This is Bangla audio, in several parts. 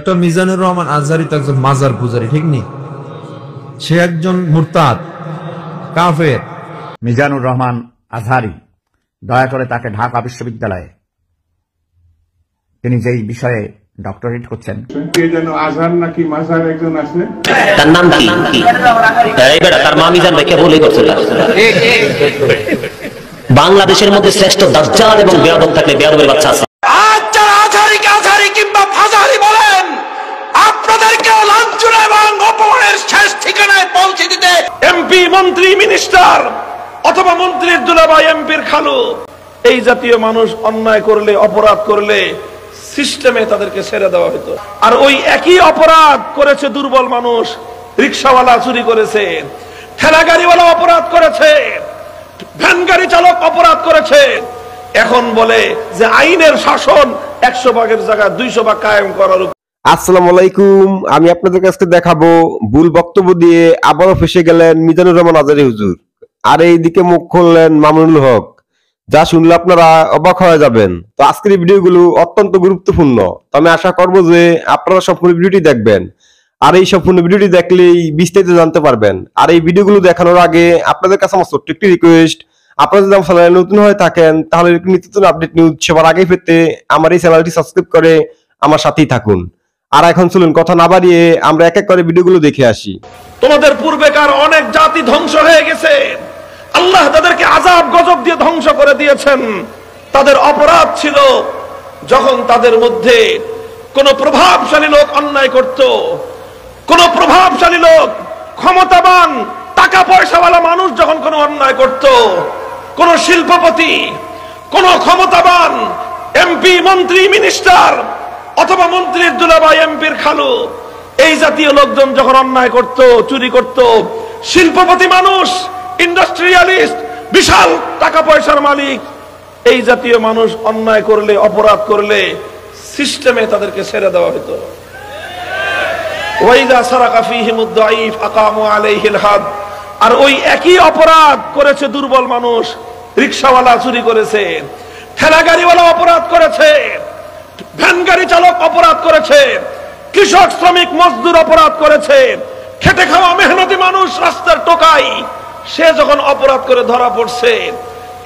ডক্টর মিজানুর রহমান আজহারি তো একজন মাজার পূজারী, ঠিক নি? সে একজন মুরতাদ, কাফের। মিজানুর রহমান আজহারি, দয়া করে তাকে ঢাকা বিশ্ববিদ্যালয়ে তিনি যেই বিষয়ে ডক্টরেট করছেন, আজহার নাকি মাজার একজন আছে, তার নাম কি? এই বেটা তার মা মিজান ভাইকে বলেই করছিল। বাংলাদেশের মধ্যে শ্রেষ্ঠ দাজ্জাল এবং বেয়াদব থাকলে বেয়াদবের বাচ্চা আছে। আজ যারা আজহারিকে আজহারি কিংবা ফাজারি বলেন, আপনাদেরকেও লাঞ্ছনা এবং অপমানের শেষ ঠিকানায় পৌঁছে দিতে এমপি, মন্ত্রী, মিনিস্টার অথবা মন্ত্রীর দুলাভাই, এমপির খালু, এই জাতীয় মানুষ অন্যায় করলে, অপরাধ করলে সিস্টেমে তাদেরকে ছেড়ে দেওয়া হতো। আর ওই একই অপরাধ করেছে দুর্বল মানুষ। রিকশাওয়ালা চুরি করেছে, ঠেলা গাড়িওয়ালা অপরাধ করেছে, ভ্যান গাড়ি চালক অপরাধ করেছে। এখন বলে যে আইনের শাসন 100 ভাগের জায়গায় 200 ভাগ কায়েম করার। আসসালামু আলাইকুম, আমি আপনাদের কাছে দেখাবো ভুল বক্তব্য দিয়ে আবারও ফেসে গেলেন মিজানুর রহমান আজহারি হুজুর, আর এইদিকে মুখ খুললেন মামুনুল হক, যা শুনলে আপনারা অবাক হয়ে যাবেন। তো আজকের এই ভিডিওগুলো অত্যন্ত গুরুত্বপূর্ণ, তো আমি আশা করবো যে আপনারা সম্পূর্ণ ভিডিওটি দেখবেন, আর এই সম্পূর্ণ ভিডিওটি দেখলেই বিস্তারিত জানতে পারবেন। আর এই ভিডিওগুলো দেখানোর আগে আপনাদের কাছে আমার ছোট্ট একটি রিকোয়েস্ট, আপনারা যদি আমার চ্যানেলে নতুন হয়ে থাকেন তাহলে নিত্য নতুন আপডেট নিউজ সবার আগে পেতে আমার এই চ্যানেলটি সাবস্ক্রাইব করে আমার সাথেই থাকুন। আর এখন চলুন কথা না বাড়িয়ে আমরা এক এক করে ভিডিওগুলো দেখে আসি। তোমাদের পূর্বেকার অনেক জাতি ধ্বংস হয়ে গেছে, আল্লাহ তাদেরকে আযাব গজব দিয়ে ধ্বংস করে দিয়েছেন। তাদের অপরাধ ছিল যখন তাদের মধ্যে কোন প্রভাবশালী লোক অন্যায় করত, কোন প্রভাবশালী লোক, ক্ষমতাবান, টাকা পয়সাওয়ালা মানুষ যখন কোন অন্যায় করত, কোন শিল্পপতি, কোন ক্ষমতাবান এমপি, মন্ত্রী, মিনিস্টার অথবা মন্ত্রীর দুলাভাই, এমপির খালু, এই জাতীয় লোকজন যখন অন্যায় করত, চুরি করত, শিল্পপতি মানুষ, ইন্ডাস্ট্রিয়ালিস্ট, বিশাল টাকা পয়সার মালিক, এই জাতীয় মানুষ অন্যায় করলে, অপরাধ করলে সিস্টেমে তাদেরকে ছেড়ে দেওয়া হতো। ওয়াইদা সারাকা ফীহিমুদ দাঈফ আকামু আলাইহিল হাদ। আর ওই একই অপরাধ করেছে দুর্বল মানুষ। রিকশাওয়ালা চুরি করেছে, ঠেলা গাড়িওয়ালা অপরাধ করেছে, ভ্যান গাড়ি চালক অপরাধ করেছে, কৃষক, শ্রমিক, মজদুর অপরাধ করেছে, খেটে খাওয়া মেহনতি মানুষ, রাস্তার টোকাই, সে যখন অপরাধ করে ধরা পড়ছে,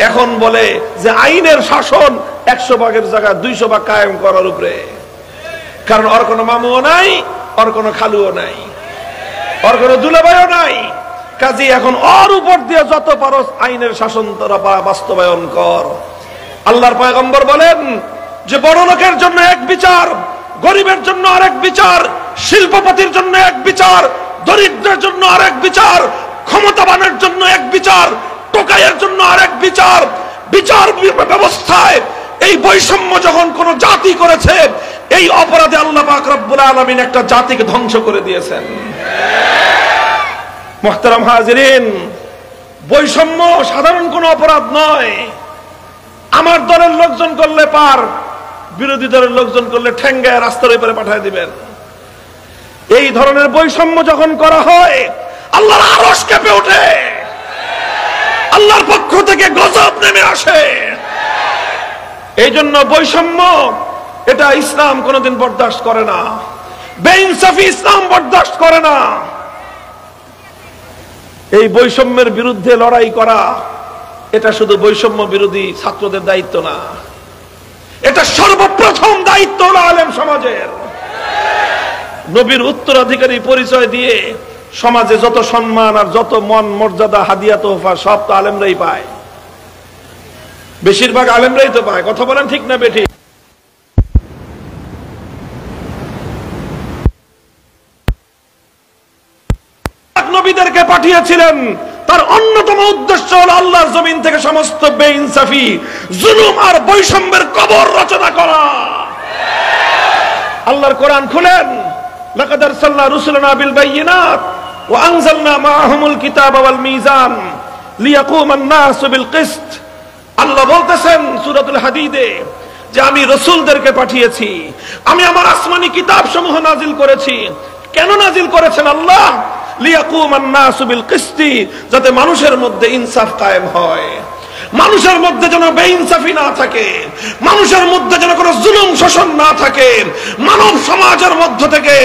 এখন বলে যে আইনের শাসন 100 ভাগের জায়গায় 200 ভাগ কায়েম করার উপরে। কারণ ওর কোনো মামুও নাই, ওর কোনো খালুও নাই, ওর কোনো দুলাভাইও নাই। কাজী এখন ওর উপর দিয়ে যত পারস আইনের শাসন তোরা বাস্তবায়ন কর। আল্লাহর পয়গম্বর বলেন যে বড় লোকের জন্য এক বিচার, গরিবের জন্য আরেক বিচার, শিল্পপতির জন্য এক বিচার, দরিদ্রের জন্য আরেক বিচার, ক্ষমতাবানের জন্য এক বিচার, টোকাইয়ের জন্য আরেক বিচার। বিচার ব্যবস্থায় এই বৈষম্য যখন কোন জাতি করেছে, এই অপরাধে আল্লাহ পাক রব্বুল আলামিন একটা জাতিকে ধ্বংস করে দিয়েছেন। মুহতারাম হাজিরিন, বৈষম্য সাধারণ কোনো অপরাধ নয়। আমার দলের লোকজন করলে পার, বিরোধী দলের লোকজন করলে ঠেঙ্গায় রাস্তার উপরে পাঠিয়ে দিবেন। এই ধরনের বৈষম্য যখন করা হয়, আল্লাহর আরশ কেঁপে ওঠে, আল্লাহর পক্ষ থেকে গজব নেমে আসে। এই জন্য বৈষম্য এটা ইসলাম কোনোদিন বরদাস্ত করে না, বেইনসাফি ইসলাম বরদাস্ত করে না। এই বৈষম্যের বিরুদ্ধে লড়াই করা এটা শুধু বৈষম্য বিরোধী ছাত্রদের দায়িত্ব না, এটা সর্বপ্রথম দায়িত্ব হলো আলেম সমাজের। নবীর উত্তরাধিকারী পরিচয় দিয়ে সমাজে যত সম্মান আর যত মন মর্যাদা, হাদিয়া, তোহফা সব তো আলেমরাই পায়, বেশিরভাগ আলেমরাই তো পায়। কথা বলেন ঠিক না বেঠিক? নবীদেরকে পাঠিয়েছিলেন, তার অন্যতম উদ্দেশ্য হলো আল্লাহর জমিন থেকে সমস্ত বেইনসাফি, জুলুম আর বৈষম্যের কবর রচনা করা। আল্লাহর কোরআন খুলেন, লাকাদ আরসালনা রুসুলানা বিল বাইয়িনাত ওয়া আনজালনা মাআহুমুল কিতাবা ওয়াল মিজান লিয়াকুমান নাসু বিল কিসত। আল্লাহ বলতেছেন সূরাতুল হাদীদে যে আমি রাসূলদেরকে পাঠিয়েছি, আমি আমার আসমানি কিতাব সমূহ নাজিল করেছি। কেন নাজিল করেছেন আল্লাহ? লিয়াকুমান নাসু বিল কিসতি, যাতে মানুষের মধ্যে ইনসাফ কায়েম হয়। মানুষের মধ্যে যেন বেইনসাফি না থাকে, মানুষের মধ্যে যেন কোনো জুলুম শোষণ না থাকে, মানব সমাজের মধ্য থেকে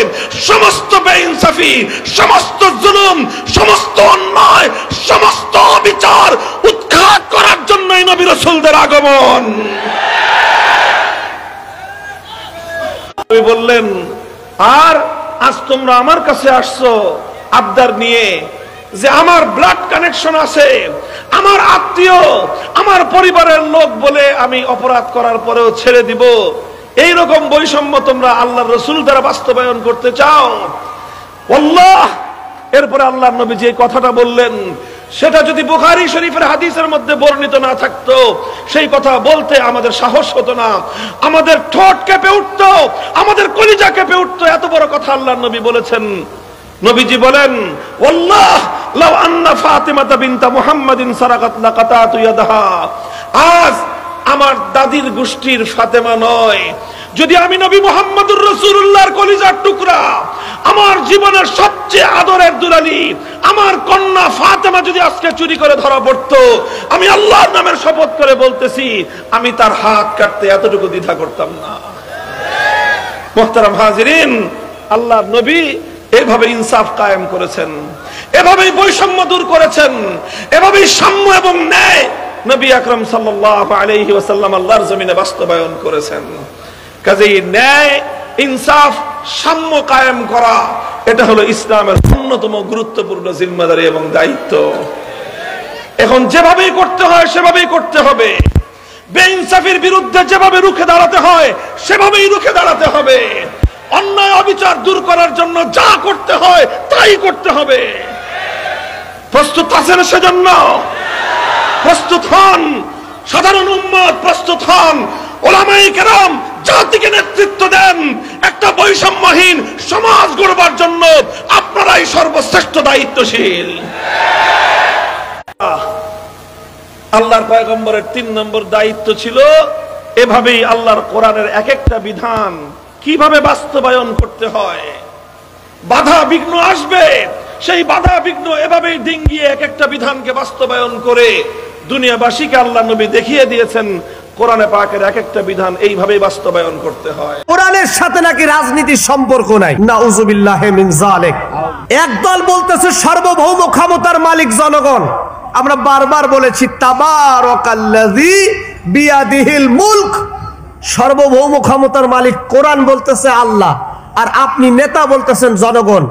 সমস্ত বেইনসাফি, সমস্ত জুলুম, সমস্ত অন্যায়, সমস্ত বিচার উৎখাত করার জন্যই নবী রাসূলদের আগমন। নবী বললেন, আর আজ তোমরা আমার কাছে আসছো আবদার নিয়ে যে আমার ব্লাড কানেকশন আছে, আমার আত্মীয়, আমার পরিবারের লোক বলে আমি অপরাধ করার পরেও ছেড়ে দিব, এই রকম বৈষম্য তোমরা আল্লাহর রাসূল দ্বারা বাস্তবায়ন করতে চাও। আল্লাহ, এরপরে আল্লাহর নবী যে কথাটা বললেন সেটা যদি বুখারী শরীফের হাদিসের মধ্যে বর্ণিত না থাকতো, সেই কথা বলতে আমাদের সাহস হতো না, আমাদের ঠোঁট কেঁপে উঠতো, আমাদের কলিজা কেঁপে উঠতো। এত বড় কথা আল্লাহর নবী বলেছেন। নবীজি বলেন, আল্লাহ লাউ আন্না ফাতিমাতা বিনতা মুহাম্মাদিন সারাকাত লাকাতাতু ইয়াদাহা, আজ আমার দাদির গোষ্ঠীর ফাতেমা নয়, যদি আমি নবী মুহাম্মদুর রাসূলুল্লাহর কলিজার টুকরা, আমার জীবনের সবচেয়ে আদরের দুলালি আমার কন্যা ফাতেমা যদি আজকে চুরি করে ধরা পড়তো, আমি আল্লাহর নামের শপথ করে বলতেছি আমি তার হাত কাটতে এতটুকু দ্বিধা করতাম না। মুহতারাম হাজিরিন, আল্লাহর নবী এভাবে ইনসাফ কায়েম করেছেন, এভাবেই বৈষম্য দূর করেছেন, এভাবেই সাম্য এবং ন্যায় নবী আকরাম সাল্লাল্লাহু আলাইহি ওয়াসাল্লাম আল্লাহর জমিনে বাস্তবায়ন করেছেন। কাজেই ন্যায়, ইনসাফ, সাম্য কায়েম করা এটা হলো ইসলামের অন্যতম গুরুত্বপূর্ণ জিম্মাদারি এবং দায়িত্ব। এখন যেভাবেই করতে হয় সেভাবেই করতে হবে, বেইনসাফির বিরুদ্ধে যেভাবে রুখে দাঁড়াতে হয় সেভাবেই রুখে দাঁড়াতে হবে, অন্যায় অবিচার দূর করার জন্য যা করতে হয় তাই করতে হবে। প্রস্তুত আছেন সেজন্য? প্রস্তুত হন, সাধারণ উম্মত প্রস্তুত হন, ওলামায়ে কেরাম জাতিকে নেতৃত্ব দেন। একটা বৈষম্যহীন সমাজ গড়বার জন্য আপনারাই সর্বশ্রেষ্ঠ দায়িত্বশীল। আল্লাহর পয়গম্বরের 3 নম্বর দায়িত্ব ছিল এভাবেই আল্লাহর কোরআনের এক একটা বিধান কিভাবে বাস্তবায়ন করতে হয়। বাধা বিঘ্ন আসবে, সেই বাধা বিঘ্ন এভাবেই ডিঙ্গিয়ে এক একটা বিধানকে বাস্তবায়ন করে দুনিয়াবাসীকে আল্লাহ নবী দেখিয়ে দিয়েছেন কোরআনে পাকের এক একটা বিধান এইভাবেই বাস্তবায়ন করতে হয়। কোরআনের সাথে নাকি রাজনীতির সম্পর্ক নাই, নাউযুবিল্লাহি মিন যালিক। একদল বলতেছে সার্বভৌম ক্ষমতার মালিক জনগণ। আমরা বারবার বলেছি তাবারাকাল্লাযী বিয়াদিহিল মুলক, সার্বভৌম ক্ষমতার মালিক কোরআন বলতেছে আল্লাহ, আর আপনি নেতা বলতেছেন জনগণ।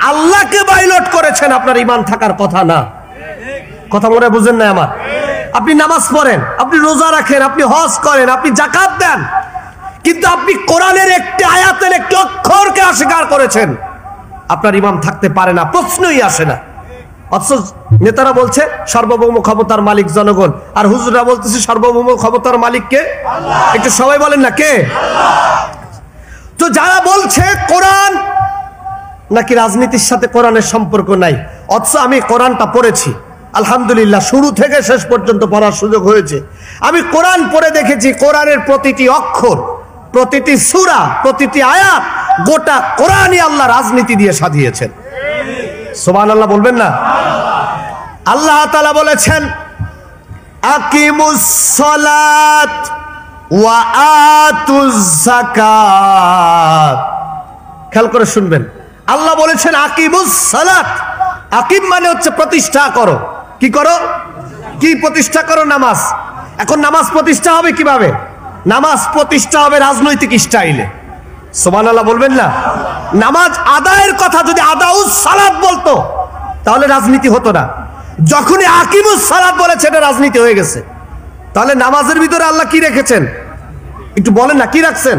আল্লাহকে বাইলট করেছেন, আপনার ঈমান থাকার কথা না। কথা মনে বুঝেন না আমার? আপনি নামাজ পড়েন, আপনি রোজা রাখেন, আপনি হজ করেন, আপনি যাকাত দেন, কিন্তু আপনি কোরআনের একটি আয়াতের একটি অক্ষরকে অস্বীকার করেছেন, আপনার ঈমান থাকতে পারে না, প্রশ্নই আসে না। অথচ নেতারা বলছে সার্বভৌম ক্ষমতার মালিক জনগণ, আর হুজুররা বলতেছে সার্বভৌম ক্ষমতার মালিক কে? একটু সবাই বলেন না কে? তো যারা বলছে কোরআন নাকি রাজনীতির সাথে কোরআনের সম্পর্ক নাই, অথচ আমি কোরআনটা পড়েছি আলহামদুলিল্লাহ, শুরু থেকে শেষ পর্যন্ত পড়ার সুযোগ হয়েছে। আমি কোরআন পড়ে দেখেছি, কোরআনের প্রতিটি অক্ষর, প্রতিটি সূরা, প্রতিটি আয়াত, গোটা কোরআনই আল্লাহ রাজনীতি দিয়ে সাজিয়েছেন। সুবহানাল্লাহ বলবেন না? আল্লাহ তাআলা বলেছেন আকিমুস সালাত ওয়া আতুজ যাকাত। খেয়াল করে শুনবেন, আল্লাহ বলেছেন আকিমুস সালাত। আকিম মানে হচ্ছে প্রতিষ্ঠা করো। কি করো? কি প্রতিষ্ঠা করো? নামাজ। এখন নামাজ প্রতিষ্ঠা হবে কিভাবে? নামাজ প্রতিষ্ঠা হবে রাজনৈতিক স্টাইলে। সুবহানাল্লাহ বলবেন না? নামাজ আদায়ের কথা যদি আদাউস সালাত বলতো তাহলে রাজনীতি হতো না। যখনই আকিমুস সালাত বলেছে এটা রাজনীতি হয়ে গেছে। তাহলে নামাজের ভিতরে আল্লাহ কি রেখেছেন? একটু বলেন না, কি রাখছেন?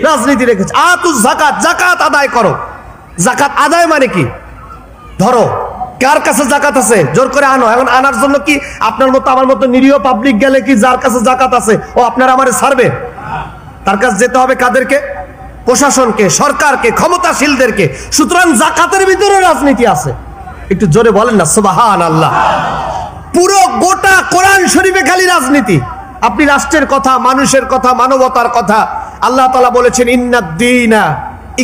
রাজনীতি রেখেছে। আতুজ যাকাত, যাকাত আদায় করো। যাকাত আদায় মানে কি? ধরো কার কাছে যাকাত আছে, জোর করে আনো। এখন আনার জন্য কি আপনার মতো আমার মতো নিরীহ পাবলিক গেলে কি যার কাছে যাকাত আছে ও আপনার আমারে ছাড়বে? তার কাছে যেতে হবে কাদেরকে? প্রশাসনকে, সরকারকে, ক্ষমতাশীলদেরকে। সুতরাং যাকাতের ভিতরে রাজনীতি আছে। একটু জোরে বলেন না সুবহানাল্লাহ। পুরো গোটা কোরআন শরীফে খালি রাজনীতি। আপনি রাষ্ট্রের কথা, মানুষের কথা, মানবতার কথা, আল্লাহ তাআলা বলেছেন ইন্নাদ দীনা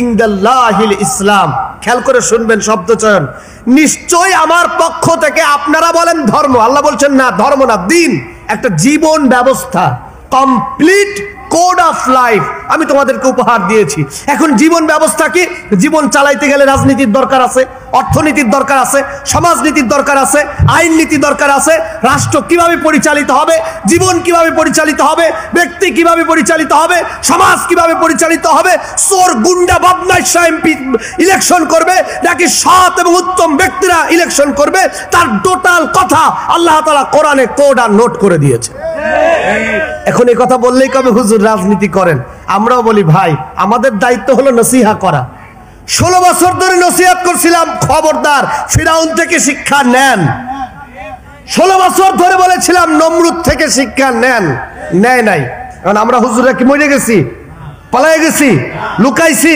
ইনদাল্লাহিল ইসলাম। খেয়াল করে শুনবেন শব্দ চয়ন। নিশ্চয় আমার পক্ষ থেকে, আপনারা বলেন ধর্ম, আল্লাহ বলছেন না ধর্ম না, দিন, একটা জীবন ব্যবস্থা, কমপ্লিট কোড অফ লাইফ আমি তোমাদেরকে উপহার দিয়েছি। এখন জীবন ব্যবস্থা কি? জীবন চালাইতে গেলে রাজনীতির দরকার আছে, অর্থনীতির দরকার আছে, সমাজনীতির দরকার আছে, আইন নীতি দরকার আছে, রাষ্ট্র কিভাবে পরিচালিত হবে, জীবন কিভাবে পরিচালিত হবে, ব্যক্তি কিভাবে পরিচালিত হবে, সমাজ কিভাবে পরিচালিত হবে, চোর গুন্ডা বদমাশ এমপি ইলেকশন করবে নাকি সৎ এবং উত্তম ব্যক্তিরা ইলেকশন করবে, তার টোটাল কথা আল্লাহ তাআলা কোরআনে কোড আর নোট করে দিয়েছে। এখন এই কথা বললেই কবে হুজুর রাজনীতি করেন? আমরাও বলি ভাই আমাদের দায়িত্ব হলো নসিহা করা। 16 বছর ধরে নসিহত করছিলাম, খবরদার ফিরাউন থেকে শিক্ষা নেন। 16 বছর ধরে বলেছিলাম নমরুদ থেকে শিক্ষা নেন, নেয় নাই। কারণ আমরা হুজুরা কি মরে গেছি, পালায়ে গেছি, লুকাইছি?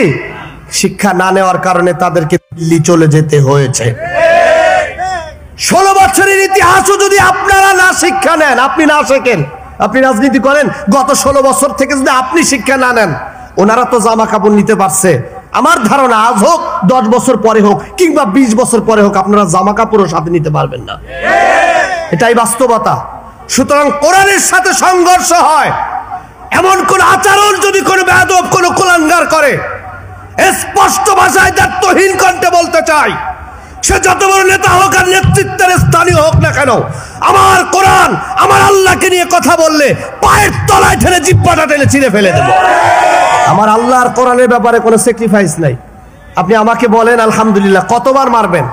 শিক্ষা না নেওয়ার কারণে তাদেরকে দিল্লি চলে যেতে হয়েছে। 16 বছরের ইতিহাসও যদি আপনারা না শিক্ষা নেন, আপনি না শেখেন, আপনি রাজনীতি করেন, গত 16 বছর থেকে যদি আপনি শিক্ষা না নেন, ওনারা তো জামা কাপড় নিতে পারছে। আমার ধারণা আজ হোক, 10 বছর পরে হোক, কিংবা 20 বছর পরে হোক, আপনারা জামা কাপড়ও সাথে নিতে পারবেন না। এটাই বাস্তবতা। সুতরাং কোরআনের সাথে সংঘর্ষ হয় এমন কোন আচরণ যদি কোনো বেয়াদব, কোনো কুলাঙ্গার করে, স্পষ্ট ভাষায় তার তহিন কণ্ঠে বলতে চাই, সে যত বড় নেতা হোক আর নেতৃত্বের স্থানীয় হোক না কেন, আমার কোরআন, আমার আল্লাহকে নিয়ে কথা বললে পায়ের তলায় ঠেলে জিহ্বাটা টেনে ছিঁড়ে ফেলে দেব। আমার আল্লাহর কোরআনের ব্যাপারে কোনো স্যাক্রিফাইস নাই। আপনি আমাকে বলেন আলহামদুলিল্লাহ, কতবার মারবেন,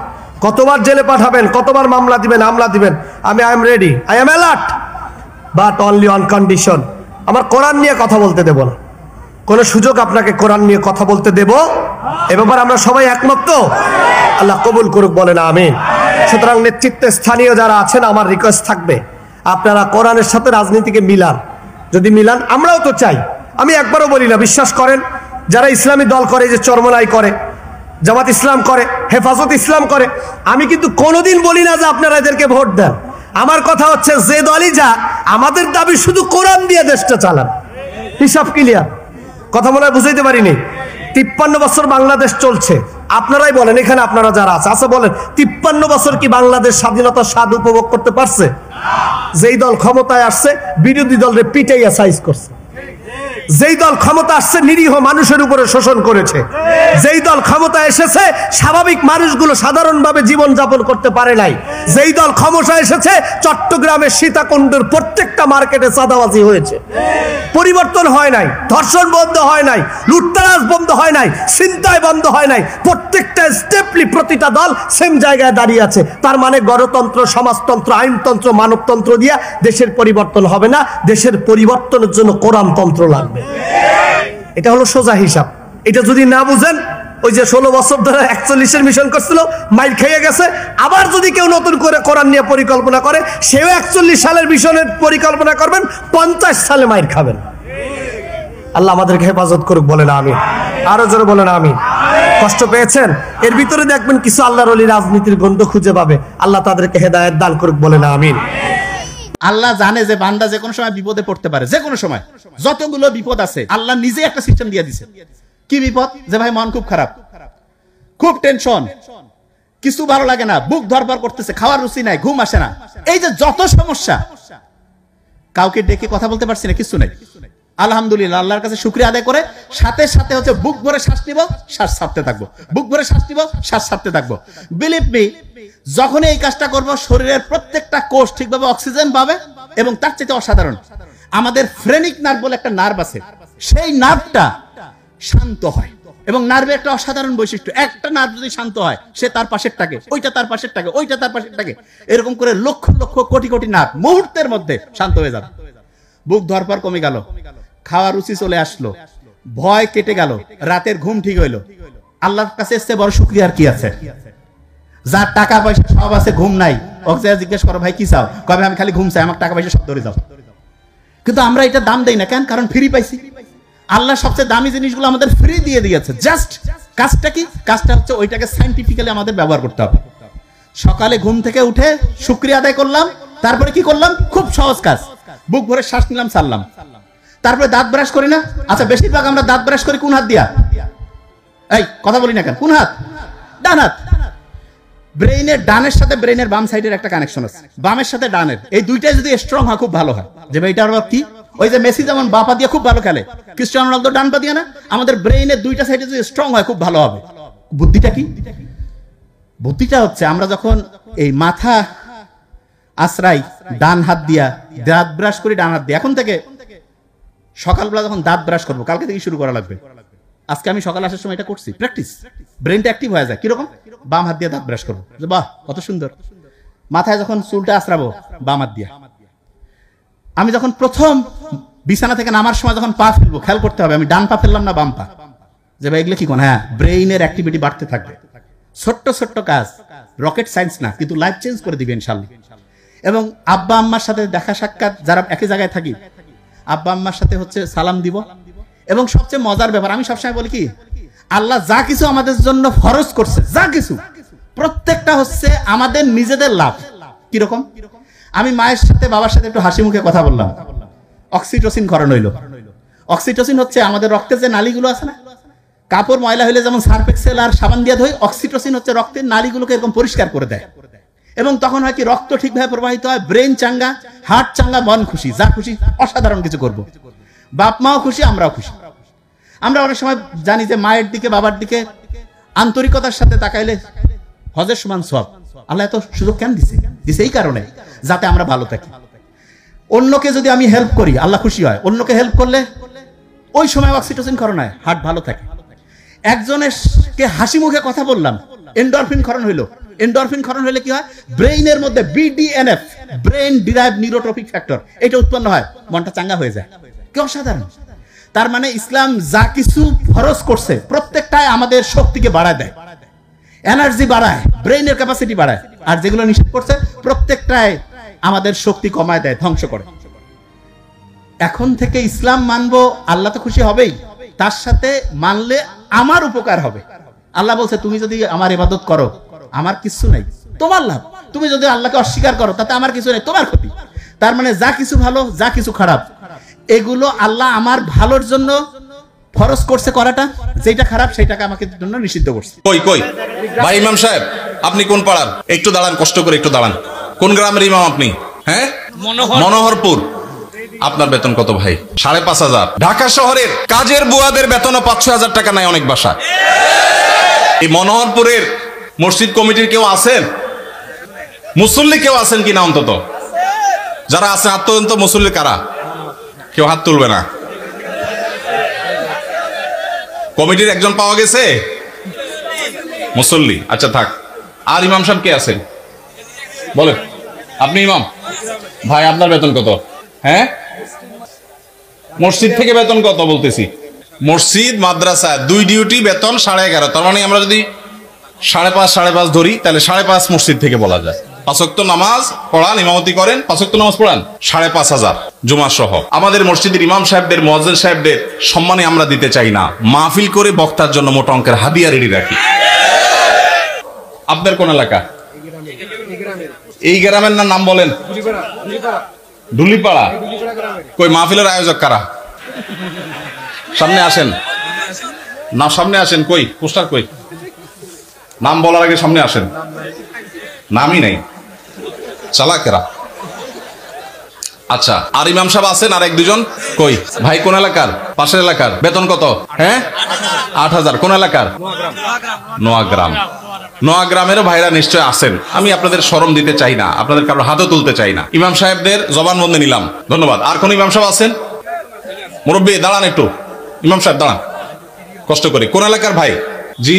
কতবার জেলে পাঠাবেন, কতবার মামলা দিবেন, আমলা দিবেন, আমি I am ready, I am alert, but only on condition, আমার কোরআন নিয়ে কথা বলতে দেব না। কোন সুযোগ আপনাকে কোরআন নিয়ে কথা বলতে দেব, এ ব্যাপারে আমরা সবাই একমত তো? আল্লাহ কবুল করুক, বলেন আমিন। সুতরাং নেতৃত্বে স্থানীয় যারা আছেন, আমার রিকোয়েস্ট থাকবে আপনারা কোরআনের সাথে রাজনীতিকে মিলান। যদি মিলান, আমরাও তো চাই, আমি একবারও বলি না, বিশ্বাস করেন, যারা ইসলামী দল করে, যে চরমনাই করে, জামাত ইসলাম করে, হেফাজত ইসলাম করে, আমি কিন্তু কোনোদিন বলি না যে আপনারা এদেরকে ভোট দেন। আমার কথা হচ্ছে, যে দলই যা, আমাদের দাবি শুধু কোরআন দিয়ে দেশটা চালান। হিসাব ক্লিয়ার? কথা মনে হয় বুঝাইতে পারিনি। 53 বছর বাংলাদেশ চলছে, আপনারাই বলেন, এখানে আপনারা যারা আছে, আচ্ছা বলেন, 53 বছর কি বাংলাদেশ স্বাধীনতার স্বাদ উপভোগ করতে পারছে? যেই দল ক্ষমতায় আসছে, বিরোধী দলরে পিটাইয়া সাইজ করছে। যেই দল ক্ষমতা আসছে, নিরীহ মানুষের উপরে শোষণ করেছে। যেই দল ক্ষমতা এসেছে, স্বাভাবিক মানুষগুলো সাধারণভাবে জীবন যাপন করতে পারে নাই। যেই দল ক্ষমতা এসেছে, চট্টগ্রামের সীতাকুণ্ডের প্রত্যেকটা মার্কেটে চাঁদাবাজি হয়েছে, পরিবর্তন হয় নাই, ধর্ষণ বন্ধ হয় নাই, লুটতরাজ বন্ধ হয় নাই, ছিনতাই বন্ধ হয় নাই। প্রত্যেকটা স্টেপলি প্রতিটা দল সেম জায়গায় দাঁড়িয়ে আছে। তার মানে গণতন্ত্র, সমাজতন্ত্র, আইনতন্ত্র, মানবতন্ত্র দিয়া দেশের পরিবর্তন হবে না। দেশের পরিবর্তনের জন্য কোরআনতন্ত্র লাগবে। এটা হলো সোজা হিসাব। এটা যদি না বুঝেন, ওই যে 16 বছর ধরে 41-এর মিশন করছিল, মাইল খেয়ে গেছে। আবার যদি কেউ নতুন করে কোরআন নিয়ে পরিকল্পনা করে, সেও 41 সালের মিশনের পরিকল্পনা করবেন, 50 সালে মাইল খাবেন। আল্লাহ আমাদেরকে হেফাজত করুক, বলেন আমিন। আরো জোরে বলেন আমিন। কষ্ট পেয়েছেন? এর ভিতরে দেখবেন কিছু আল্লাহর ওলি রাজনীতির গন্ধ খুঁজে পাবে, আল্লাহ তাদেরকে হেদায়েত দান করুক, বলেন আমিন। আল্লাহ জানে যে বান্দা যে কোনো সময় বিপদে পড়তে পারে, যে কোনো সময়। যতগুলো বিপদ আছে, আল্লাহ নিজে একটা সিস্টেম দিয়ে দিছে। কি বিপদ? যে ভাই মন খুব খারাপ, খুব টেনশন, কিছু ভালো লাগে না, বুক ধরপর করতেছে, খাওয়ার রুচি নাই, ঘুম আসে না, এই যে যত সমস্যা, কাউকে ডেকে কথা বলতে পারছি না, কিছু নাই। আলহামদুলিল্লাহ, আল্লাহর কাছে শুকরিয়া আদায় করে সাথে সাথে হচ্ছে বুক ভরে শ্বাস নিব, শ্বাস ছাড়তে থাকবো, বুক ভরে শ্বাস নিব, শ্বাস ছাড়তে থাকবো। বিলিভ মি, যখন এই কাজটা করব, শরীরের প্রত্যেকটা কোষ ঠিকভাবে অক্সিজেন পাবে। এবং তার চেয়ে অসাধারণ, আমাদের ফ্রেনিক নার্ভ বলে একটা নার্ভ আছে, সেই নার্ভটা শান্ত হয়। এবং নার্ভের একটা অসাধারণ বৈশিষ্ট্য, একটা নার্ভ যদি শান্ত হয়, সে তার পাশেরটাকে, ওইটা তার পাশেরটাকে, ওইটা তার পাশেরটাকে, এরকম করে লক্ষ লক্ষ কোটি কোটি নার্ভ মুহূর্তের মধ্যে শান্ত হয়ে যাবে। বুক ধরপর কমে গেল, খাওয়ার রুচি চলে আসলো, ভয় কেটে গেল, রাতের ঘুম ঠিক হইলো। আল্লাহর কাছে এসে বড় শুকরিয়া আর কি আছে? যার টাকা পয়সা সব আছে, ঘুম নাই, ওকে জিজ্ঞেস করো ভাই কি চাও, কবে আমি খালি ঘুম চাই, আমার টাকা পয়সা সব ধরে যাও। কিন্তু আমরা এটা দাম দেই না কেন? কারণ ফ্রি পাইছি। আল্লাহ সবচেয়ে দামি জিনিসগুলো আমাদের ফ্রি দিয়ে দিয়েছে। জাস্ট কাজটা কি? কাজটা হচ্ছে ওইটাকে সায়েন্টিফিক্যালি আমাদের ব্যবহার করতে হবে। সকালে ঘুম থেকে উঠে শুকরিয়া আদায় করলাম, তারপরে কি করলাম? খুব সহজ কাজ, বুক ভরে শ্বাস নিলাম, ছাড়লাম। তারপরে দাঁত ব্রাশ করি না? আচ্ছা, বেশিরভাগ আমরা দাঁত ব্রাশ করি কোন হাত দিয়া? এই কথা বলি না কেন? কোন হাত? ডান হাত। ব্রেইনের ডানের সাথে ব্রেইনের বাম সাইডের একটা কানেকশন আছে, বামের সাথে ডানের, এই দুইটাই যদি স্ট্রং হয় খুব ভালো হয়। যে ভাই এটা আবার কি, ওই যে মেসি যেমন বাঁ পা দিয়ে খুব ভালো খেলে, ক্রিস্টিয়ানো রোনালদো ডান পা দিয়ে না, আমাদের ব্রেইনের দুইটা সাইডে যদি স্ট্রং হয় খুব ভালো হবে। বুদ্ধিটা কি? বুদ্ধিটা হচ্ছে আমরা যখন এই মাথা আশ্রাই ডান হাত দিয়া, দাঁত ব্রাশ করি ডান হাত দিয়ে, এখন থেকে সকালবেলা যখন দাঁত ব্রাশ করবো, কালকে থেকে শুরু করা লাগবে। আজকে আমি সকালে আসার সময় এটা করছি, প্র্যাকটিস, ব্রেনটা অ্যাক্টিভ হয়ে যায়। কিরকম? বাম হাত দিয়ে দাঁত ব্রাশ করবো, বাহ কত সুন্দর। মাথায় যখন চুলটা আশ্রাবো বাম হাত দিয়ে। আমি যখন প্রথম বিছানা থেকে নামার সময় যখন পা ফেলবো, খেয়াল করতে হবে আমি ডান পা ফেললাম না বাম পা। যে ভাই এগুলো কি কোন? হ্যাঁ, ব্রেইনের অ্যাক্টিভিটি বাড়তে থাকবে। ছোট্ট ছোট্ট কাজ, রকেট সায়েন্স না, কিন্তু লাইফ চেঞ্জ করে দিবে ইনশাআল্লাহ। এবং আব্বা আম্মার সাথে দেখা সাক্ষাৎ, যারা একই জায়গায় থাকি, আব্বা আম্মার সাথে হচ্ছে সালাম দিব। এবং সবচেয়ে মজার ব্যাপার, আমি সবসময় বলি কি, আল্লাহ যা কিছু আমাদের জন্য ফরজ করছে, যা কিছু, প্রত্যেকটা হচ্ছে আমাদের নিজেদের লাভ। কিরকম? আমি মায়ের সাথে বাবার সাথে একটু হাসি মুখে কথা বললাম, অক্সিটোসিন ক্ষরণ হইল। অক্সিটোসিন হচ্ছে আমাদের রক্তের যে নালীগুলো আছে না, কাপড় ময়লা হইলে যেমন সার্ফ এক্সেল আর সাবান দিয়ে ধোয়, অক্সিটোসিন হচ্ছে রক্তের নালীগুলোকে এরকম পরিষ্কার করে দেয়। এবং তখন হয় কি, রক্ত ঠিকভাবে প্রবাহিত হয়, ব্রেন চাঙ্গা, হার্ট চাঙ্গা, মন খুশি, যা খুশি অসাধারণ কিছু করব। বাপ মাও খুশি, আমরাও খুশি। আমরা অনেক সময় জানি যে মায়ের দিকে বাবার দিকে আন্তরিকতার সাথে তাকাইলে হজের সমান সওয়াব। আল্লাহ এত সুযোগ কেন দিছে? দিছে এই কারণে যাতে আমরা ভালো থাকি। অন্যকে যদি আমি হেল্প করি, আল্লাহ খুশি হয়। অন্যকে হেল্প করলে ওই সময় অক্সিটোসিন ক্ষরণ হয়, হার্ট ভালো থাকে। একজনকে হাসি মুখে কথা বললাম, এন্ডরফিন ক্ষরণ হইলো। এন্ডরফিন ক্ষরণ হলে কি হয়? ব্রেইনের মধ্যে BDNF, brain derived neurotrophic factor, এটা উৎপন্ন হয়, মনটা চাঙ্গা হয়ে যায়। কি অসাধারণ! তার মানে ইসলাম যা কিছু ফরজ করছে প্রত্যেকটাই আমাদের শক্তিকে বাড়ায় দেয়, এনার্জি বাড়ায়, ব্রেইনের ক্যাপাসিটি বাড়ায়। আর যেগুলো নিষেধ করছে প্রত্যেকটাই আমাদের শক্তি কমায় দেয়, ধ্বংস করে। এখন থেকে ইসলাম মানবো, আল্লাহ তো খুশি হবেই, তার সাথে মানলে আমার উপকার হবে। আল্লাহ বলছে তুমি যদি আমার ইবাদত করো আমার কিছু নাই, তোমার লাভ। তুমি যদি আল্লাহকে অস্বীকার করো তাতে আমার কিছু নেই, তোমার ক্ষতি। তার মানে যা কিছু ভালো, যা কিছু খারাপ, এগুলো আল্লাহ আমার ভালোর জন্য ফরজ করছে করাটা, যেটা খারাপ সেটাকে আমাকে জন্য নিষিদ্ধ করছে। কই কই ভাই ইমাম সাহেব, আপনি কোন পাড়ার? একটু দাঁড়ান, কষ্ট করে একটু দাঁড়ান। কোন গ্রামের ইমাম আপনি? হ্যাঁ, মনোহরপুর। আপনার বেতন কত ভাই? 5,500। ঢাকা শহরের কাজের বুয়াদের বেতনও 5-6 টাকা নাই অনেক বাসা। এই মনোহরপুরের মসজিদ কমিটির কেউ আছেন? মুসল্লি কেউ আছেন কিনা? অন্তত যারা আছেন হাত তোলেন তো। মুসল্লি কারা? কেউ হাত তুলবে না। কমিটির একজন পাওয়া গেছে মুসল্লি। আচ্ছা থাক। আর ইমাম সাহেব কে আছেন বলেন? আপনি ইমাম ভাই, আপনার বেতন কত? হ্যাঁ, মসজিদ থেকে বেতন কত বলতেছি? মসজিদ মাদ্রাসা দুই ডিউটি বেতন 11.5। তার মানে আমরা যদি 5.5 ধরি তাহলে 5.5 মসজিদ থেকে বলা যায়। 5 ওয়াক্ত নামাজ পড়ান, ইমামতি করেন, 5 ওয়াক্ত নামাজ পড়ান, 5,500 জুমা সহ। আমাদের মসজিদের ইমাম সাহেবদের, মুয়াজ্জিন সাহেবদের সম্মানে আমরা দিতে চাই না, মাহফিল করে বক্তার জন্য মোটা অঙ্কের হাদিয়া রেডি রাখি। আপনার কোন এলাকা? এই গ্রামের নাম বলেন? ডুলিপাড়া। কই মাহফিলের আয়োজক কারা? সামনে আসেন না, সামনে আসেন। কই পোস্টার? কই নাম বলার আগে সামনে আসেন। নামই নাই, চালাকেরা। আচ্ছা, আর ইমাম সাহেব আছেন আর 1-2 জন? কই ভাই কোন এলাকার? পাশের এলাকার। বেতন কত? হ্যাঁ 8,000। কোন এলাকার? নোয়াগ্রাম। নোয়াগ্রামেরও ভাইরা নিশ্চয় আছেন। আমি আপনাদের শরম দিতে চাই না, আপনাদের কারো হাতও তুলতে চাই না। ইমাম সাহেবদের জবানবন্দি নিলাম, ধন্যবাদ। আর কোন ইমাম সাহেব আছেন? মুরব্বী দাঁড়ান একটু। ইমাম সাহেব দাঁড়ান কষ্ট করে। কোন এলাকার ভাই? জি,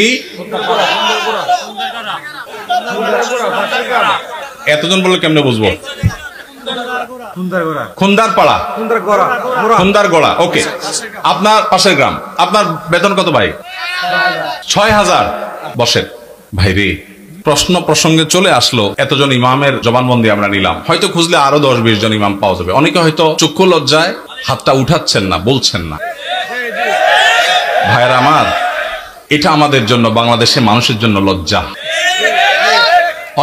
এতজন বললে কেমনে বুঝবো? খুন্দারপাড়া, খুন্দারগড়া। ওকে, আপনার পাশের গ্রাম। আপনার বেতন কত ভাই? 6,000। বসেন ভাই রে। প্রশ্ন প্রসঙ্গে চলে আসলো, এতজন ইমামের জবানবন্দি আমরা নিলাম। হয়তো খুঁজলে আরো 10-20 জন ইমাম পাওয়া যাবে। অনেকে হয়তো চক্ষু লজ্জায় হাতটা উঠাচ্ছেন না, বলছেন না। ভাইরা আমার, এটা আমাদের জন্য, বাংলাদেশের মানুষের জন্য লজ্জা।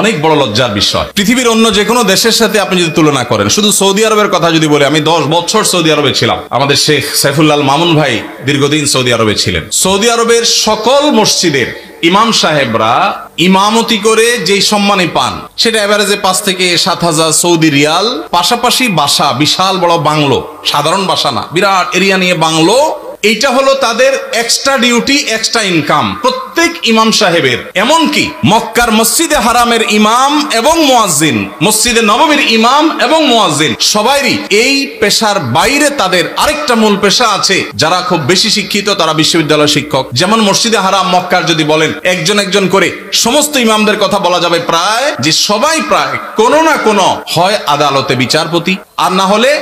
অনেক বড় লজ্জার বিষয়। পৃথিবীর অন্য যে কোনো দেশের সাথে আপনি যদি তুলনা করেন, শুধু সৌদি আরবের কথা যদি বলি, আমি 10 বছর সৌদি আরবে ছিলাম। আমাদের শেখ সাইফুল্লাহ মামুন ভাই দীর্ঘদিন সৌদি আরবে ছিলেন। সৌদি আরবের সকল মসজিদের ইমাম সাহেবরা ইমামতি করে যেই সম্মানে পান, সেটা এভারেজে 5 থেকে 7,000 সৌদি রিয়াল। পাশাপাশি বাসা, বিশাল বড় বাংলো, সাধারণ বাসা না, বিরাট এরিয়া নিয়ে বাংলো। এইটা হলো তাদের এক্সট্রা ডিউটি, এক্সট্রা ইনকাম প্রত্যেক ইমাম সাহেবের। এমনকি মক্কার মসজিদে হারামের ইমাম এবং মুয়াজ্জিন, মসজিদে নববীর ইমাম এবং মুয়াজ্জিন, সবাইরই এই পেশার বাইরে তাদের আরেকটা মূল পেশা আছে। যারা খুব বেশি শিক্ষিত তারা বিশ্ববিদ্যালয় শিক্ষক। যেমন মসজিদে হারাম মক্কার যদি বলেন একজন একজন করে সমস্ত ইমামদের কথা বলা যাবে প্রায় যে সবাই প্রায় কোনো না কোনো হয় আদালতে বিচারপতি, আর না হলে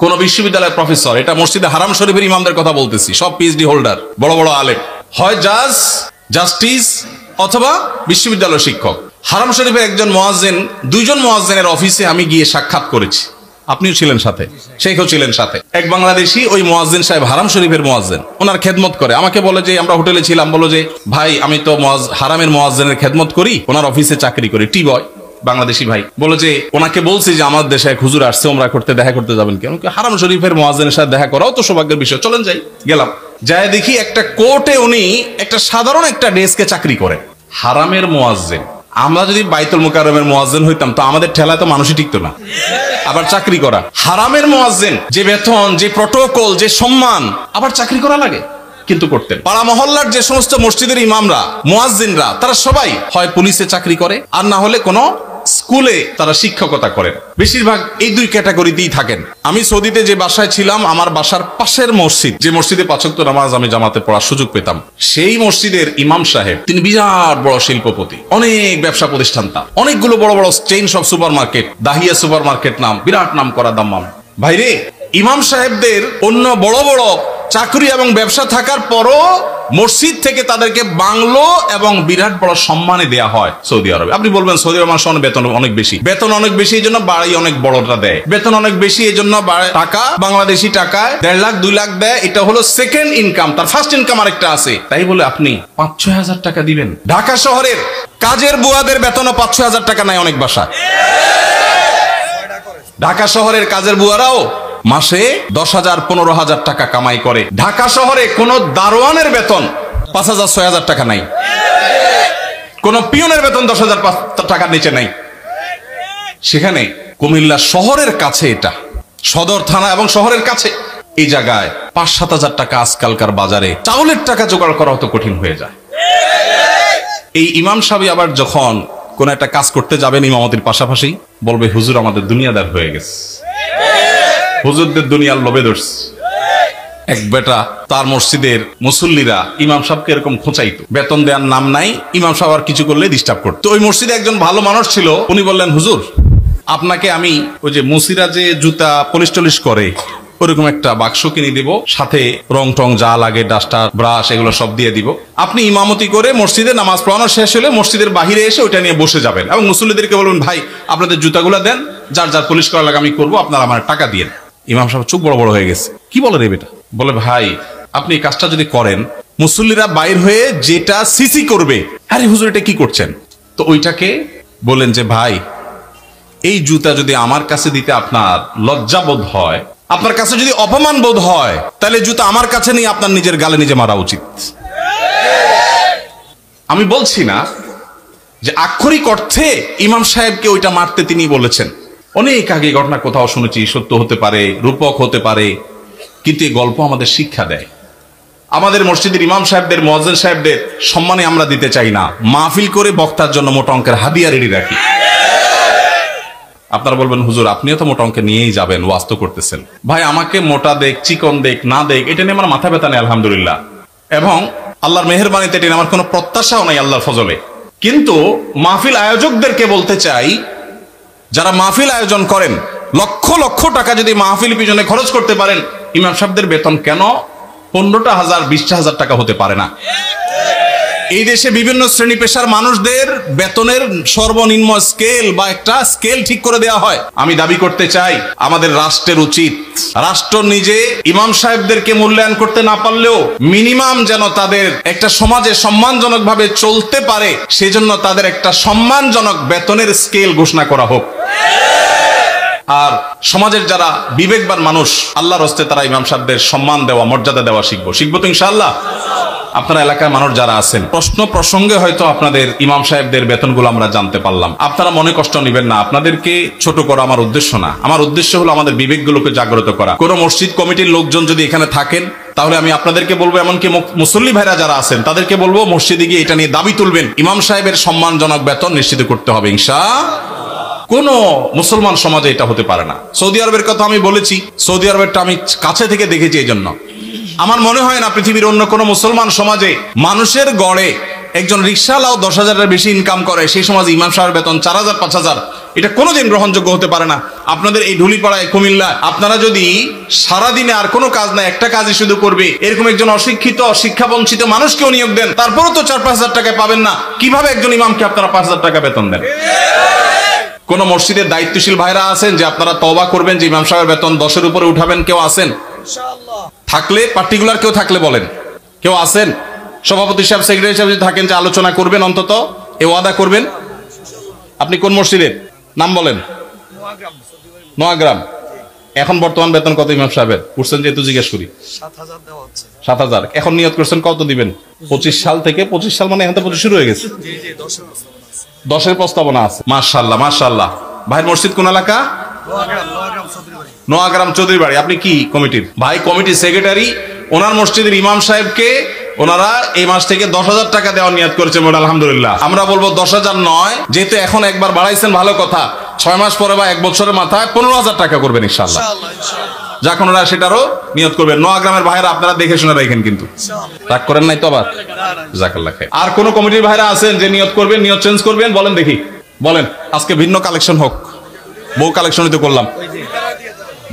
কোন বিশ্ববিদ্যালয়ের প্রফেসর। এটা মসজিদে হারাম শরীফের ইমামদের কথা বলতেছি, সব পিএইচডি হোল্ডার, বড় বড় আলেম, হয় জাজ, জাস্টিস অথবা বিশ্ববিদ্যালয় শিক্ষক। হারাম শরীফের একজন মুয়াজ্জিন, 2 জন মুয়াজ্জিনের অফিসে আমি গিয়ে সাক্ষাৎ করেছি। আপনিও ছিলেন সাথে, শেখও ছিলেন সাথে। এক বাংলাদেশি ওই মুয়াজ্জিন সাহেব হারাম শরীফের মুয়াজ্জিন, ওনার খেদমত করে। আমাকে বলে যে আমরা হোটেলে ছিলাম, বলো যে ভাই আমি তো হারামের মুয়াজ্জিনের খেদমত করি, ওনার অফিসে চাকরি করি, টি বয় বাংলাদেশি ভাই। বলে যে ওনাকে বলছি যে আমার দেশে এক হুজুর আসছে, ওমরা করতে, দেখা করতে যাবেন কেন? হারাম শরীফের মুয়াজ্জিনের সাথে দেখা করাও তো সৌভাগ্যের বিষয়, চলেন যাই। গেলাম, যায় দেখি একটা কোর্টে উনি একটা সাধারণ একটা ডেস্কে চাকরি করেন, হারামের মুয়াজ্জিন। আমরা যদি বাইতুল মুকাররমের মুয়াজ্জিন হইতাম তো আমাদের ঠেলায় তো মানুষই টিকতো না। আবার চাকরি করা হারামের মুয়াজ্জিন, যে বেতন, যে প্রটোকল, যে সম্মান, আবার চাকরি করা লাগে, কিন্তু করতেন। পাড়া মহল্লার যে সমস্ত মসজিদের ইমামরা, মুয়াজ্জিনরা, তারা সবাই হয় পুলিশে চাকরি করে, আর না হলে কোনো স্কুলে তারা শিক্ষকতা করেন। বেশিরভাগ এই 2 ক্যাটাগরিতেই থাকেন। আমি সৌদিতে যে বাসায় ছিলাম, আমার বাসার পাশের মসজিদ, যে মসজিদে 5 ওয়াক্ত নামাজ আমি জামাতে পড়ার সুযোগ পেতাম, সেই মসজিদের ইমাম সাহেব তিনি বিরাট বড় শিল্পপতি, অনেক ব্যবসা প্রতিষ্ঠান, তার অনেকগুলো বড় বড় chains of super market, Dahiya super market নাম, বিরাট নাম করা দাম্মাম। ভাইরে, ইমাম সাহেবদের অন্য বড় বড় চাকরি এবং ব্যবসা থাকার পরও মসজিদ থেকে তাদেরকে বাংলো এবং বিরাট বড় সম্মানে দেয়া হয় সৌদি আরবে। আপনি বলবেন সৌদি আরব মানুষের বেতন অনেক বেশি, বেতন অনেক বেশি এই জন্য বাড়ি অনেক বড়টা দেয়, বেতন অনেক বেশি এই জন্য টাকা, বাংলাদেশি টাকায় 1.5 লাখ 2 লাখ দেয়, এটা হলো সেকেন্ড ইনকাম, তার ফার্স্ট ইনকাম আরেকটা আছে। তাই বলে আপনি 5-6 হাজার টাকা দিবেন? ঢাকা শহরের কাজের বুয়াদের বেতনও 5-6 হাজার টাকা নাই অনেক বাসায়। ঢাকা শহরের কাজের বুয়ারাও মাসে 10,000 15,000 টাকা কামাই করে। ঢাকা শহরে কোন দারোয়ানের বেতন 5,000 6,000 টাকা নাই, কোন পিয়নের বেতন 10,000 টাকার নিচে নাই। সেখানে কুমিল্লা শহরের কাছে, এটা সদর থানা এবং শহরের কাছে, এই জায়গায় 5-7 হাজার টাকা আজকালকার বাজারে চাউলের টাকা জোগাড় করা অত কঠিন হয়ে যায়। এই ইমাম সাহেব আবার যখন কোন একটা কাজ করতে যাবেন ইমামতির পাশাপাশি, বলবে হুজুর আমাদের দুনিয়াদার হয়ে গেছে, হুজুরদের দুনিয়ার লোভে ধরছে। এক বেটা তার মসজিদের মুসল্লিরা ইমাম সাহেবকে এরকম খোঁচাইতো, বেতন দেওয়ার নাম নাই, ইমাম সাহেব আর কিছু করলে ডিস্টার্ব করতো। ওই মসজিদে একজন ভালো মানুষ ছিল, উনি বললেন হুজুর আপনাকে আমি ওই যে মুসিরা যে জুতা পলিশ টলিশ করে ওরকম একটা বাক্স কিনে দিব, সাথে রং টং যা লাগে, ডাস্টার, ব্রাশ, এগুলো সব দিয়ে দিব। আপনি ইমামতি করে মসজিদে নামাজ পড়ানো শেষ হলে মসজিদের বাহিরে এসে ওইটা নিয়ে বসে যাবেন এবং মুসল্লিদেরকে বলবেন ভাই আপনাদের জুতাগুলো দেন, যার যার পলিশ করা লাগে আমি করবো, আপনারা আমার টাকা দিয়েন। ইমাম সাহেব চোখ বড় বড় হয়ে গেছে, কি বলে রে বেটা? বলে ভাই আপনি এই কাজটা যদি করেন, মুসল্লিরা বাইর হয়ে যেটা সিসি করবে, আরে হুজুর এটা কি করছেন? তো ওইটাকে বলেন যে ভাই এই জুতা যদি আমার কাছে দিতে আপনার লজ্জা বোধ হয়, আপনার কাছে যদি অপমান বোধ হয়, তাহলে জুতা আমার কাছে নিয়ে আপনার নিজের গালে নিজে মারা উচিত। আমি বলছি না যে আক্ষরিক অর্থে ইমাম সাহেবকে ওইটা মারতে তিনি বলেছেন, অনেক আগে ঘটনা কোথাও শুনেছি, সত্য হতে পারে, রূপক হতে পারে, কিন্তু এই গল্প আমাদের শিক্ষা দেয়। আমাদের মসজিদের ইমাম সাহেবদের, মুয়াজ্জিন সাহেবদের সম্মানে আমরা দিতে চাই না, মাহফিল করে বক্তার জন্য মোটা অঙ্কের হাদিয়া রেডি রাখি। আপনারা বলবেন হুজুর আপনিও তো মোটা অঙ্কে নিয়েই যাবেন, ওয়াজ তো করতেছেন। ভাই আমাকে মোটা দেখ, চিকন দেখ, না দেখ, এটা নিয়ে আমার মাথা ব্যথা নেই আলহামদুলিল্লাহ, এবং আল্লাহর মেহেরবানিতে এটা আমার কোনো প্রত্যাশাও নাই আল্লাহর ফজলে। কিন্তু মাহফিল আয়োজকদেরকে বলতে চাই, যারা মাহফিল আয়োজন করেন, লক্ষ লক্ষ টাকা যদি মাহফিল পিছনে খরচ করতে পারেন, ইমাম সাহেবদের বেতন কেন 15,000 20,000 টাকা হতে পারে না? এই দেশে বিভিন্ন শ্রেণী পেশার মানুষদের বেতনের সর্বনিম্ন স্কেল বা একটা স্কেল ঠিক করে দেওয়া হয়। আমি দাবি করতে চাই আমাদের রাষ্ট্রের উচিত রাষ্ট্র নিজে ইমাম সাহেবদেরকে মূল্যায়ন করতে না পারলেও মিনিমাম যেন তাদের একটা সমাজে সম্মানজনক ভাবে চলতে পারে সেজন্য তাদের একটা সম্মানজনক বেতনের স্কেল ঘোষণা করা হোক। আর সমাজের যারা বিবেকবান মানুষ আল্লাহর হস্তে তারা ইমাম সাহেবদের সম্মান দেওয়া মর্যাদা দেওয়া শিখবো তো ইনশাআল্লাহ। আপনার এলাকায় মানুষ যারা আছেন প্রশ্ন প্রসঙ্গে হয়তো আপনাদের ইমাম সাহেবদের বেতনগুলো আমরা জানতে পারলাম, আপনারা মনে কষ্ট নেবেন না। আপনাদেরকে ছোট করা আমার উদ্দেশ্য না, আমার উদ্দেশ্য হলো আমাদের বিবেকগুলোকে জাগ্রত করা। কোন মসজিদ কমিটির লোকজন যদি এখানে থাকেন তাহলে আমি আপনাদেরকে বলবো, এমনকি মুসল্লি ভাইরা যারা আছেন তাদেরকে বলবো মসজিদে গিয়ে এটা নিয়ে দাবি তুলবেন, ইমাম সাহেবের সম্মানজনক বেতন নিশ্চিত করতে হবে ইনশাআল্লাহ। কোন মুসলমান সমাজে এটা হতে পারে না। সৌদি আরবের কথা আমি বলেছি, সৌদি আরবেরটা আমি কাছে থেকে দেখেছি, এই জন্য আমার মনে হয় না পৃথিবীর অন্য কোন মুসলমান সমাজে মানুষের গড়ে একজন রিক্সাওয়ালাও 10,000-এর বেশি ইনকাম করে, সেই সমাজে ইমাম সাহেবের বেতন 4,000-5,000, এটা কোনোদিন গ্রহণযোগ্য হতে পারে না। আপনাদের এই ঢুলিপাড়ায় কুমিল্লা আপনারা যদি সারাদিনে আর কোনো কাজ না একটা কাজই শুধু করবে এরকম একজন অশিক্ষিত শিক্ষা বঞ্চিত মানুষকেও নিয়োগ দেন, তারপরও তো 4-5,000 টাকা পাবেন না, কিভাবে একজন ইমামকে আপনারা 5,000 টাকা বেতন দেন? কোন মসজিদের দায়িত্বশীল ভাইরা আছেন যে আপনারা তওবা করবেন যে ইমাম সাহেবের বেতন 10-এর উপরে উঠাবেন? কেউ আছেন? থাকলে পার্টিকুলার কেউ থাকলে বলেন, কেউ আছেন? সভাপতি সাহেব সেক্রেটারি সাহেব যদি থাকেন যে আলোচনা করবেন, অন্তত এ ওয়াদা করবেন। আপনি কোন মসজিদের নাম বলেন? নোয়াগ্রাম। এখন বর্তমান বেতন কত ইমাম সাহেবের উঠছেন যেহেতু জিজ্ঞেস করি? 7,000। এখন নিয়ত করছেন কত দিবেন? 25 সাল থেকে, 25 সাল মানে এখন তো 25 শুরু হয়ে গেছে, 10-এর প্রস্তাবনা আছে। মাশাআল্লাহ মাশাআল্লাহ। ভাইয়ের মসজিদ কোন এলাকা? নোয়াগ্রাম চৌধুরী বাড়ি। আপনি কি কমিটির? ভাই কমিটির সেক্রেটারি। ওনার মসজিদের ইমাম সাহেবকে ওনারা এই মাস থেকে 10,000 টাকা দেওয়ার নিয়ত করেছে। আলহামদুলিল্লাহ। আমরা বলবো 10,000 নয়, যেহেতু এখন একবার বাড়াইছেন ভালো কথা, 6 মাস পরে বা 1 বছরের মাথায় 15,000 টাকা করবেন ইনশাআল্লাহ। যখন ওরা সেটারও নিয়ত করবেন। নোয়াগ্রামের ভাইরা আপনারা দেখে শুনে রাখেন, কিন্তু রাগ করেন নাই তো আবার? জাযাকাল্লাহ খাইর। আর কোন কমিটির ভাইরা আছেন যে নিয়ত করবেন, নিয়ত চেঞ্জ করবেন? বলেন দেখি, বলেন। আজকে ভিন্ন কালেকশন হোক, বউ কালেকশনই তো করলাম।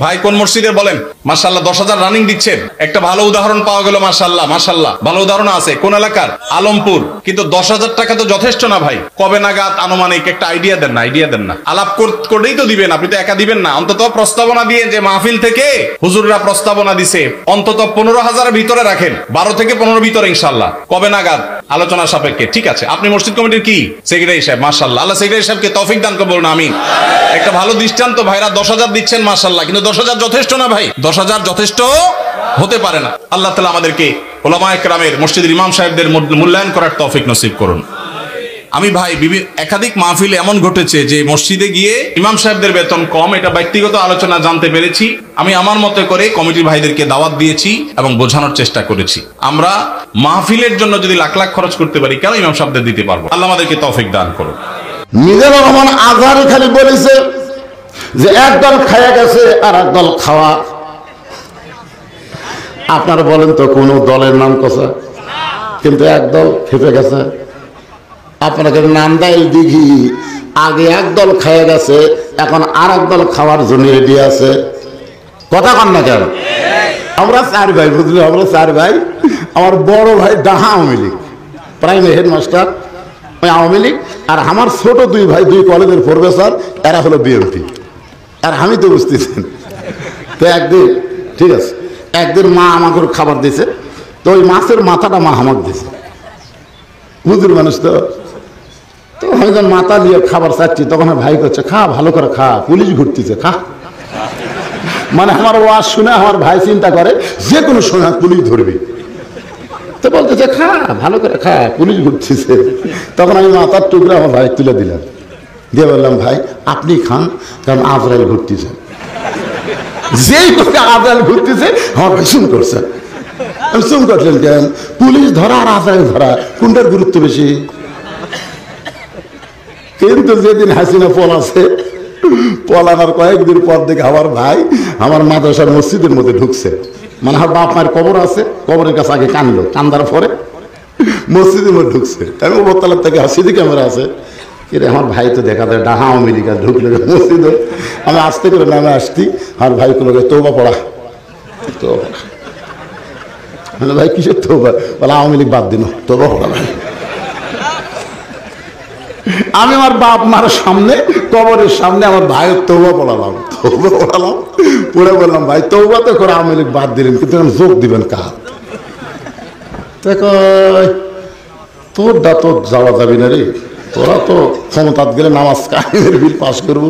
ভাই কোন মসজিদের বলেন? মাশাআল্লাহ 10,000 রানিং দিচ্ছেন, একটা ভালো উদাহরণ পাওয়া গেল। মাশাআল্লাহ মাশাআল্লাহ, ভালো উদাহরণ আছে। কোন এলাকার? আলমপুর। কিন্তু 10,000 টাকা তো যথেষ্ট না ভাই। কবে নাগাদ আনুমানিক একটা আইডিয়া দেন না, আইডিয়া দেন না। আলাপ করেই তো দিবেন, আপনি তো একা দিবেন না। অন্তত প্রস্তাবনা দিয়ে, যে মাহফিল থেকে হুজুররা প্রস্তাবনা দিছে, অন্তত 15,000-এর ভিতরে রাখেন, 12 থেকে 15 ভিতরে ইনশাআল্লাহ। কবে নাগাদ? আলোচনা সাপেক্ষে। ঠিক আছে। আপনি মসজিদ কমিটির কি? সেক্রেটারি সাহেব। মাশাআল্লাহ, আল্লাহ সেক্রেটারি সাহেবকে তৌফিক দান করুন, বলুন আমিন। একটা ভালো দৃষ্টান্ত। ভাইরা 10,000 দিচ্ছেন মাশাআল্লাহ, কিন্তু 10,000 যথেষ্ট না ভাই, 10,000 যথেষ্ট হতে পারে না। আল্লাহ তাআলা আমাদেরকে উলামায়ে কেরামের মসজিদের ইমাম সাহেবদের মূল্যায়ন করার তৌফিক নসিব করুন। আমি ভাই একাধিক মাহফিলে এমন ঘটেছে যে মসজিদে গিয়ে ইমাম সাহেবদের বেতন কম, এটা ব্যক্তিগত আলোচনা জানতে পেরেছি। আমি আমার মতে করে কমিটির ভাইদেরকে দাওয়াত দিয়েছি এবং বোঝানোর চেষ্টা করেছি, আমরা মাহফিলের জন্য যদি লাখ লাখ খরচ করতে পারি, কেন ইমাম সাহেবদের দিতে পারবো? আল্লাহ আমাদেরকে তৌফিক দান করুন। মিজানুর রহমান আজহারি খালি বলেছে যে একদল খায়া গেছে আর একদল খাওয়া। আপনারা বলেন তো কোন দলের নাম কথা? কিন্তু একদল খেপে গেছে। আপনাকে নাম দেয় দিঘি, আগে একদল খায়া গেছে, এখন আর একদল খাওয়ার জন্য রেডি আছে। কথা কন না কেন? আমরা 4 ভাই, বুঝলি, আমরা 4 ভাই। আমার বড় ভাই ডাহা আওয়ামী লীগ, প্রাইমারি হেডমাস্টার ওই আওয়ামী লীগ, আর আমার ছোট 2 ভাই 2 কলেজের প্রফেসর, এরা হলো বিএনপি। আর আমি তো বুঝতেছেন। তো একদিন, ঠিক আছে, একদিন মা আমাকে খাবার দিয়েছে, তো ওই মাছের মাথাটা মা আমাকে দিয়েছে। হুজুর মানুষ তো, তো আমি যখন মাথা দিয়ে খাবার চাচ্ছি, তখন ভাই করছে খা, ভালো করে খা, পুলিশ ঘুরতেছে, খা। মানে আমার ওয়াজ শুনে আমার ভাই চিন্তা করে যে কোনো সময় পুলিশ ধরবি, তো বলতেছে খা, ভালো করে খা, পুলিশ ঘুরতেছে। তখন আমি মাথার টুকরা আমার ভাই তুলে দিলাম, দিয়ে বললাম ভাই আপনি খান, কারণ আজরাইল ঘুরতেছে। যেই করে আজরাইল ঘুরতেছে আমার ভাই শুন করছে। আমি শুন করলেন কেন? পুলিশ ধরা আর আজরাইল ধরা কোনটার গুরুত্ব বেশি? কিন্তু যেদিন হাসিনা পলাছে, পলানোর কয়েকদিন পর দেখে আমার ভাই আমার মাদ্রাসার মসজিদের মধ্যে ঢুকছে। মানে আমার বাপ মায়ের কবর আছে, কবরের কাছে আগে কানলো, কান্দার পরে মসজিদের মধ্যে ঢুকছে। আমি উপরতলার থেকে সিসি ক্যামেরা আছে, কিন্তু আমার ভাই তো দেখা যায় ডাহা আওয়ামী লীগ ঢুকলো মসজিদে। আমি আস্তে করে নামে আসছি, আমার ভাই কোনো তৌবা পড়া, তো ভাই কিসের তৌবা? বলে আওয়ামী লীগ বাদ দিন, তৌবা পড়া ভাই। আমি আমার বাপ মার সামনে কবরের সামনে আমার ভাইয়ের তৌবা পড়ালাম, পড়ে বললাম ভাই তৌবা তো করে আওয়ামী লীগ বাদ দিলেন, কিন্তু যোগ দিবেন কার? তোরটা তো যাওয়া যাবি না রে, তোরা তো ক্ষমতাত গেলে নামাজ কায়েমের বিল পাস করবো,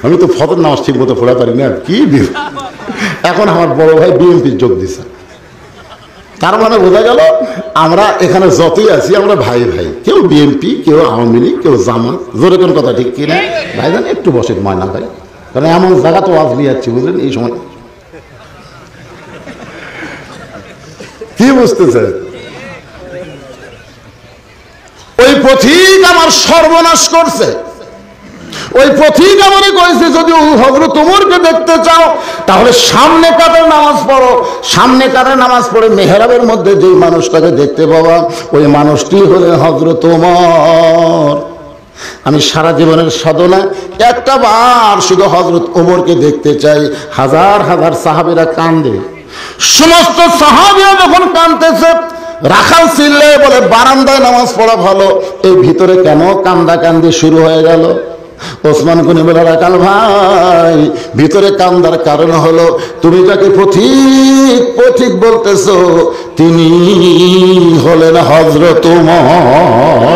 আমি তো ফজর নামাজ ঠিক মতো পড়া পারি না, কি বিল। এখন আমার বড় ভাই বিএনপির যোগ দিছে, তার মানে বোঝা গেল আমরা এখানে যতই আছি আমরা ভাই ভাই, কেউ বিএনপি, কেউ আওয়ামী লীগ, কেউ জামাত। জোরে কোন কথা ঠিক কিনা ভাই? জান একটু বসে ময়না ভাই, কারণ এমন জায়গা তো আজ নিয়ে যাচ্ছি বুঝলেন এই সময়। কি বুঝতেছে? ওই পথিক আমার সর্বনাশ করছে, ওই পথিক আমারে কইছে যদি হযরত ওমরকে দেখতে চাও তাহলে সামনে কাতারে নামাজ পড়ো, সামনে কাতারে নামাজ পড়ে মেহরাবের মধ্যে যেই মানুষটাকে দেখতে পাবা ওই মানুষটি হলেন হযরত ওমর। আমি সারা জীবনের সাধনা একটা বার শুধু হযরত ওমরকে দেখতে চাই। হাজার হাজার সাহাবীরা কান্দে, সমস্ত সাহাবীরা যখন কাঁদতেছে রাখাল চিল্লে বলে বারান্দায় নামাজ পড়া ভালো, এই ভিতরে কেন কান্দাকান্দি শুরু হয়ে গেল? ওসমান গনি বলে রাখাল ভাই ভিতরে কান্দার কারণ হলো তুমি যাকে পথিক পথিক বলতেছো তিনি হলেন হযরত ওমর।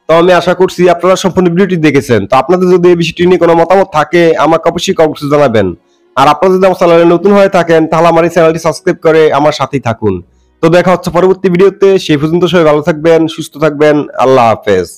তো আমি আশা করছি আপনারা সম্পূর্ণ ভিডিওটি দেখেছেন। তো আপনাদের যদি এই বিষয়টি নিয়ে কোনো মতামত থাকে আমাকে অবশ্যই কমেন্টে জানাবেন। আর আপনারা যদি আমার চ্যানেলে নতুন হয়ে থাকেন তাহলে আমার এই চ্যানেলটি সাবস্ক্রাইব করে আমার সাথেই থাকুন। তো দেখা হচ্ছে পরবর্তী ভিডিওতে, সেই পর্যন্ত সবাই ভালো থাকবেন, সুস্থ থাকবেন, আল্লাহ হাফেজ।